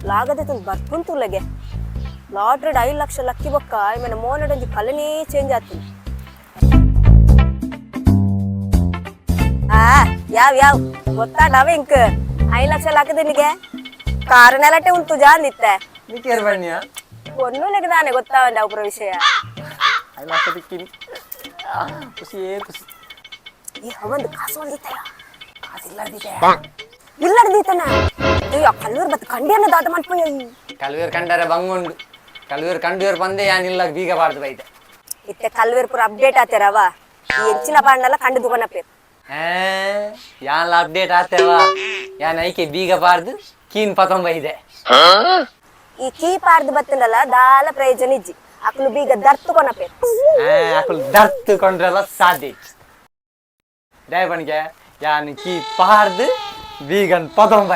लागदे तुम बर्पुंतु लगे lottery 5 lakh lucky ಬೊಕ್ಕ ಆಮೇಲೆ ಮೋನಡಂಜಿ ಕಲನೇ ಚೇಂಜ್ ಆತು ಯಾವ್ ಗೊತ್ತಾಡವ ಇಂಕ 5 ಲಕ್ಷ ಲಕ್ಕದೆ ನಿಗೆ ಕಾರಣಲಟೆ ಉಂಟು ಜಾಂದಿತ್ತೆ ನಿಕೇರ್ ಬಣ್ಣಿಯ ಒನ್ನು ಲೆಗದಾನೆ ಗೊತ್ತಾವಂದ ಅವರ ವಿಷಯ 5 ಲಕ್ಷ ತಿಕ್ಕಿನಿ ಖುಷಿ ಈ ಅವಂದು ಕಾಸು ಒಂದಿತ್ತಯ ಇಲ್ಲದಿತ್ತನ ಅಯ್ಯೋ ಕಲ್ಲೂರ್ ಬತ್ ಕಂಡಿಯನ್ನ ದಾಟ ಮಾಡ್ಪೋಯ ಕಲ್ವೀರ್ ಕಂಡರೆ ಬಂಗುಂಡು ಕಲ್ವೀರ್ ಕಂಡೂರ್ ಬಂದೆ ಯಾನಿಲ್ಲ ಬೀಗ ಬಾರ್ದು ಬೈದೆ ಇತ್ತೆ ಕಲ್ವೀರ್ ಪೂರ ಅಪ್ಡೇಟ್ ಆತೇರವ ಈ ಹೆಚ್ಚಿನ ಬಾಂಡಲ್ಲ ಕಂಡು ದುಗನಪೆ ಯಾನ್ಲ ಅಪ್ಡೇಟ್ ಆತೇವ ಯಾನ್ ಐಕೆ ಬೀಗ ಬಾರ್ದು ಕೀನ್ ಪತೊಂಬ ಇದೆ ಈ ಕೀ ಪಾರ್ದು ಬತ್ತನಲ್ಲ ದಾಲ ಪ್ರಯೋಜನ ಇಜ್ಜಿ ಅಕ್ಲು ಬೀಗ ದರ್ತು ಕೊನಪೆ ಅಕುಲ್ ದರ್ತು ಕೊಂಡ್ರಲ್ಲ ಸಾಧ್ಯ ಡೈ ಬಣ್ಗೆ ಯಾನ್ ಕೀ ಪಾರ್ದು ಬೀಗನ್ ಪತೊಂಬ